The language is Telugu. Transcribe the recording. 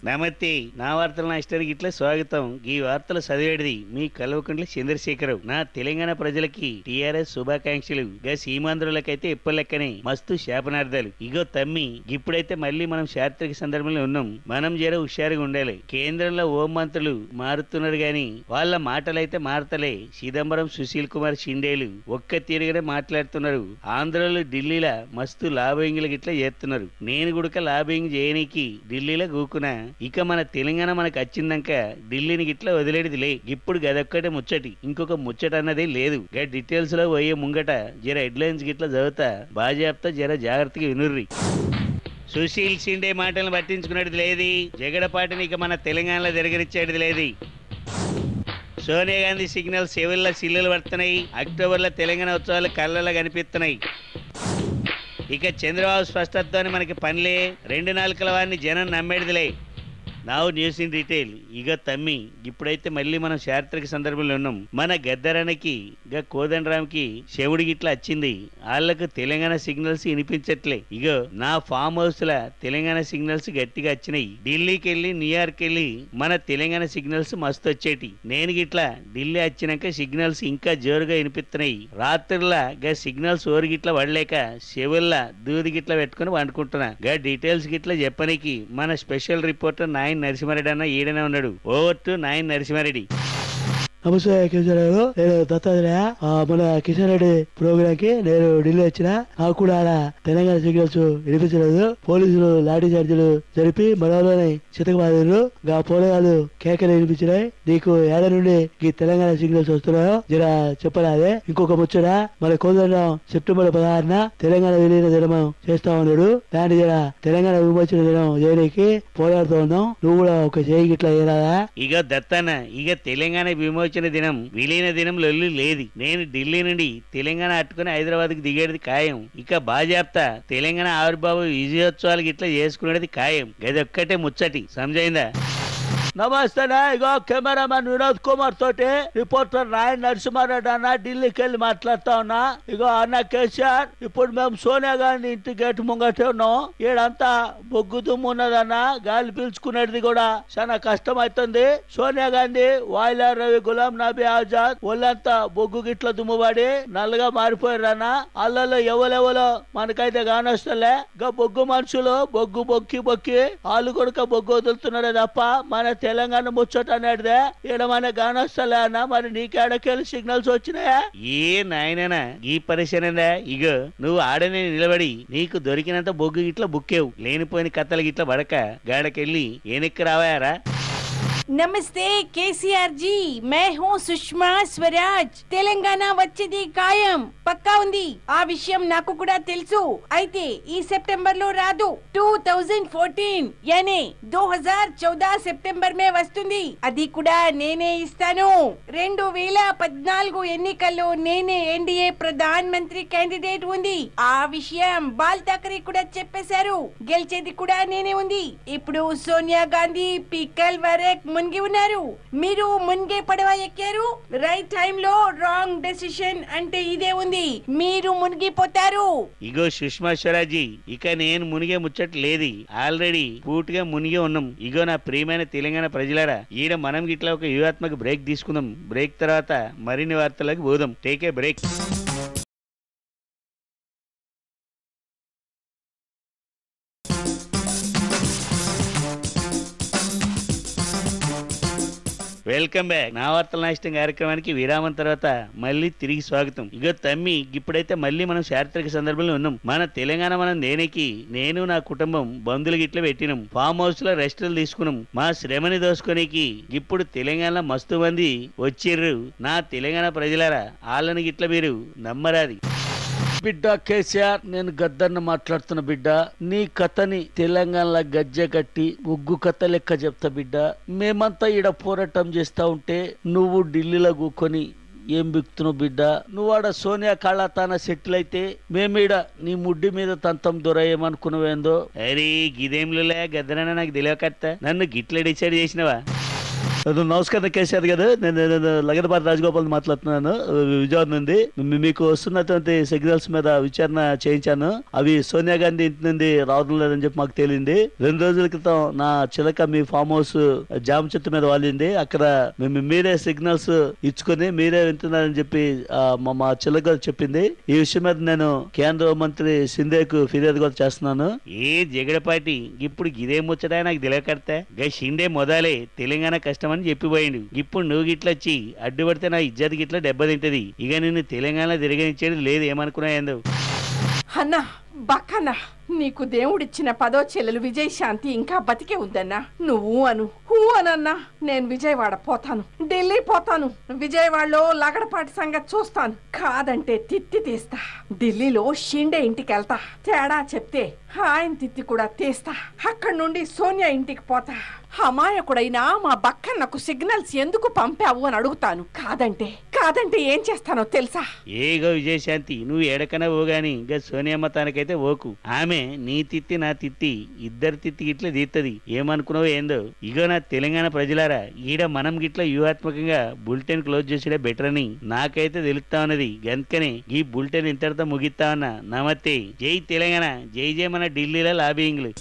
నమస్తే. నా వార్తల నష్టానికి ఇట్లా స్వాగతం. ఈ వార్తలు చదివేది మీ కల్వకుంట్ల చంద్రశేఖరరావు. నా తెలంగాణ ప్రజలకి టీఆర్ఎస్ శుభాకాంక్షలు. గా సీమాంధ్రులకైతే ఎప్పలెక్కనే మస్తు శాపనార్థాలు. ఇగో తమ్మి, ఇప్పుడైతే మళ్ళీ మనం చారిత్రక సందర్భంలో ఉన్నాం. మనం జర హుషారుగా ఉండాలి. కేంద్రంలో హోం మంత్రులు మారుతున్నారు గాని వాళ్ళ మాటలైతే మారతలే. చిదంబరం, సుశీల్ కుమార్ షిండేలు ఒక్క తీరుగానే మాట్లాడుతున్నారు. ఆంధ్రలో ఢిల్లీలో మస్తు లాబింగ్లు గిట్లా చేస్తున్నారు. నేను కూడా లాబింగ్ చేయనీకి ఢిల్లీలో కూకున్నా. ఇక మన తెలంగాణ మనకు వచ్చిందాక ఢిల్లీని గిట్లా వదిలేడిదిలే. ఇప్పుడు గదొక్కటే ముచ్చటి, ఇంకొక ముచ్చట అన్నది లేదు. గా డీటెయిల్స్ లో పోయే ముంగట జర హెడ్లైన్స్ గిట్లా చదువుతా. బాజాప్తా జర జాగ్రత్తగా వినుర్రి. సుశీల్ షిండే మాటలను పట్టించుకునేది లేదు. జగడపాటిని ఇక మన తెలంగాణలో తిరగరిచ్చేది లేదు. సోనియా గాంధీ సిగ్నల్ సెవిల్లో సిల్లులు పడుతున్నాయి. అక్టోబర్లో తెలంగాణ ఉత్సవాలు కళ్ళలో కనిపిస్తున్నాయి. ఇక చంద్రబాబు స్పష్టతతోని మనకి పనిలే. 2 నాలుకల వారిని జనం నమ్మేడిదిలే. నావు న్యూస్ ఇన్ డీటెయిల్. ఇక తమ్మి, ఇప్పుడైతే మళ్ళీ మనం చారిత్రక సందర్భంలో ఉన్నాం. మన గద్దరానికి గా కోదండరాంకి శివుడి గిట్లా వచ్చింది. వాళ్ళకు తెలంగాణ సిగ్నల్స్ వినిపించట్లే. ఇగో నా ఫామ్ హౌస్ లా తెలంగాణ సిగ్నల్స్ గట్టిగా వచ్చినాయి. ఢిల్లీకి వెళ్ళి, న్యూయార్క్ వెళ్ళి మన తెలంగాణ సిగ్నల్స్ మస్తు వచ్చేటి. నేను గిట్లా ఢిల్లీ వచ్చినాక సిగ్నల్స్ ఇంకా జోరుగా వినిపిస్తున్నాయి. రాత్రిలా గా సిగ్నల్స్ ఓరి గిట్లా పడలేక చెవుల్లా దూది గిట్లా పెట్టుకుని వండుకుంటున్నా. గా డీటెయిల్స్ గిట్లా చెప్పనీకి మన స్పెషల్ రిపోర్టర్ నాయన్ నరసింహారెడ్డి అన్న ఈడనే ఉన్నాడు. Over to Nayan Narasimha Reddy. నమస్తే కిషన్ గారు, నేను దత్తాత్రేయ. మన కిషన్ రెడ్డి ప్రోగ్రామ్ కి నేను ఢిల్లీ వచ్చిన. నాకు కూడా ఆడ తెలంగాణ సిగ్నల్స్ వినిపించలేదు. పోలీసులు లాఠీ చార్జీలు జరిపి మనలోని చితకబాదారు. గా పోరాలు కేకలు వినిపించినాయి. నీకు ఏడ నుండి ఈ తెలంగాణ సిగ్నల్స్ వస్తున్నాయో జర చెప్పరాదే. ఇంకొక ముచ్చట, మన కోదండం సెప్టెంబర్ 16న తెలంగాణ విలీన దినం చేస్తా ఉన్నాడు. దాన్ని జర తెలంగాణ విమోచన దినం చేయడానికి పోరాడుతూ ఉన్నాం. నువ్వు కూడా ఒక చేయి గిట్లా ఏరాదా? ఇక దత్తన్న, ఇక తెలంగాణ విమోచన దినం, విలీన దినం లొల్లి లేదు. నేను ఢిల్లీ నుండి తెలంగాణ అట్టుకుని హైదరాబాద్ కు దిగేది ఖాయం. ఇక బాజాప్తా తెలంగాణ ఆవిర్భావ విజయోత్సవాలు ఇట్లా చేసుకునేది ఖాయం. గదొక్కటే ముచ్చటి, సమజైందా? నమస్తే. ఇగో కెమెరామెన్ వినోద్ కుమార్ తోటి రిపోర్టర్ నాయన్ నరసింహారెడ్డి అన్న ఢిల్లీకి వెళ్ళి మాట్లాడుతా ఉన్నా. ఇగో అన్న కేసీఆర్, ఇప్పుడు మేము సోనియా గాంధీ ఇంటి గేటు ముంగటే ఉన్నాం. ఈడంతా బొగ్గు దుమ్ము ఉన్నదన్న, గాలి పీల్చుకునేది కూడా చాలా కష్టం అవుతుంది. సోనియా గాంధీ, వాయిలార్ రవి, గులాం నబీ ఆజాద్ ఒళ్ళంతా బొగ్గు గిట్ల దుమ్ముబడి నల్లగా మారిపోయారన్న. అల్లలో ఎవరెవరో మనకైతే కానొస్తలే. గా బొగ్గు మనుషులు బొగ్గు బొక్కి బొక్కి వాళ్ళు కూడా బొగ్గు వదులుతున్నారే తప్ప మన తెలంగాణ ముచ్చట అనేటిదే ఈడమనే గానొస్తలే అన్న. మరి నీకేడకెళ్ళి సిగ్నల్స్ వచ్చినాయా? ఏ నాయననా ఈ పరిశీలన. ఇగో నువ్వు ఆడనే నిలబడి నీకు దొరికినంత బొగ్గు గిట్ల బుక్కేవు. లేనిపోయిన కథలు గిట్ల పడక గాడకెళ్ళి వెనక్కి రావాయారా? नमस्ते केसीआर जी, मैं हूँ సుష్మా స్వరాజ్. తెలంగాణ వచ్చేది ఖాయం, పక్కా ఉంది. ఆ విషయం నాకు కూడా తెలుసు. అయితే ఈ సెప్టెంబర్ లో రాదు, 2014 యానీ 2014 సెప్టెంబర్ మే వస్తుంది. అది కూడా నేనే ఇస్తాను. 2014 ఎన్నికల్లో నేనే ఎన్డీఏ ప్రధాన మంత్రి క్యాండిడేట్ ఉంది. ఆ విషయం బాల్ ఠాకరే కూడా చెప్పేశారు. గెలిచేది కూడా నేనే ఉంది. ఇప్పుడు సోనియా గాంధీ పికల్ వరకు మునిగి ఉన్నారు. మీరు మునిగే పడవ ఎక్కారు. రైట్ టైం లో రాంగ్ డెసిషన్ అంటే ఇదే ఉంది. మీరు మునిగిపోతారు. ఇగో సుష్మా స్వరాజీ, ఇక నేను మునిగే ముచ్చట లేదు. ఆల్రెడీ పూర్తిగా మునిగే ఉన్నాం. ఇగో నా ప్రియమైన తెలంగాణ ప్రజలారా, ఈడ మనం గిట్లా ఒక వ్యూహాత్మక బ్రేక్ తీసుకుందాం. బ్రేక్ తర్వాత మరిన్ని వార్తలకు పోదాం. Take a break. Welcome back. నా వార్తల నష్టం కార్యక్రమానికి విరామం తర్వాత మళ్ళీ తిరిగి స్వాగతం. ఇగో తమ్మి, ఇప్పుడైతే మళ్ళీ మనం చారిత్రక సందర్భంలో ఉన్నాం. మన తెలంగాణ మనం దేనికి, నేను నా కుటుంబం బంధువులు గిట్ల పెట్టినాం. ఫామ్ హౌస్ లో రెస్టులు తీసుకున్నాం. మా శ్రమని దోసుకొనికి ఇప్పుడు తెలంగాణ మస్తు మంది వచ్చిర్రు. నా తెలంగాణ ప్రజలారా, వాళ్ళని గిట్ల మీరు నమ్మరాది. బిడ్డ కేసీఆర్, నేను గద్దన్న మాట్లాడుతున్న బిడ్డ. నీ కథని తెలంగాణలో గజ్జె కట్టి ఉగ్గు కథ లెక్క చెప్తా బిడ్డ. మేమంతా ఈడ పోరాటం చేస్తా ఉంటే నువ్వు ఢిల్లీలో కూకొని ఏం బిక్తున్నావు బిడ్డ? నువ్వు ఆడ సోనియా కాళ్ళతాన సెటిల్ అయితే మేమీడ నీ ముడ్డి మీద తంతం దొరయేమనుకున్నావేందో. అరే గిదేంలే గద్దరన్న, నాకు తెలియకత్తా. నన్ను గిట్ల డిసైడ్ చేసినవా? నమస్కారం కేసీఆర్ గారు, నేను లగడపాటి రాజగోపాల్ మాట్లాడుతున్నాను విజయవాడ నుండి. మీకు వస్తున్నటువంటి సిగ్నల్స్ మీద విచారణ చేయించాను. అవి సోనియా గాంధీ ఇంటి నుండి రావడం లేదని చెప్పి మాకు తేలింది. 2 రోజుల క్రితం నా చిలక మీ ఫామ్ హౌస్ జామ చెట్టు మీద వాలింది. అక్కడ మీరే సిగ్నల్స్ ఇచ్చుకుని మీరే వింటున్నారని చెప్పి మా చిలక చెప్పింది. ఈ విషయం మీద నేను కేంద్ర మంత్రి సింధేకు ఫిర్యాదు కూడా చేస్తున్నాను. ఏ జగడపాటి ఇప్పుడు ఇదే ముచ్చటా నాకు తెలియకర్తా. గా షిండే మొదలే తెలంగాణ కష్టమని చెప్పిపోయిండు. ఇప్పుడు నువ్వు గిట్లొచ్చి అడ్డుపడితే నా ఇజ్జత్ గిట్ల దెబ్బతింటది. ఇక నిన్ను తెలంగాణ తిరగనిచ్చేది లేదు. ఏమనుకున్నా ఏందో అన్నా బక్కన్నా, నీకు దేవుడిచ్చిన 10వ చెల్లెలు విజయశాంతి ఇంకా బతికే ఉందన్నా. నువ్వు అనన్నా నేను విజయవాడ పోతాను, ఢిల్లీ పోతాను. విజయవాడలో లగడపాటి సంగతి చూస్తాను. కాదంటే తిత్తి తీస్తా. ఢిల్లీలో షిండే ఇంటికి వెళ్తా. తేడా చెప్తే ఆయన తిత్తి కూడా తీస్తా. అక్కడి నుండి సోనియా ఇంటికి పోతా. అమాయకుడైనా మా బక్కన్నకు సిగ్నల్స్ ఎందుకు పంపావు అని అడుగుతాను. కాదంటే ఏం చేస్తానో తెలుసా? ఏగో విజయశాంతి, నువ్వు ఎడకన ఓగాని ఇంకా సోనియమ్మ తానకైతే ఓకు. ఆమె నీ తిత్తి నా తిత్తి ఇద్దరి తిత్తి గిట్ల తీత్తది. ఏమనుకున్నావో ఏందో. ఇగో నా తెలంగాణ ప్రజలారా, ఈడ మనం గిట్ల వ్యూహాత్మకంగా బులెటిన్ క్లోజ్ చేసేదే బెటర్ అని నాకైతే తెలుస్తా ఉన్నది. గందుకనే ఈ బులెటిన్ ఇంతటితో ముగిస్తా ఉన్నా. నమస్తే. జై తెలంగాణ, జై జై మన ఢిల్లీలో లాబింగ్లు.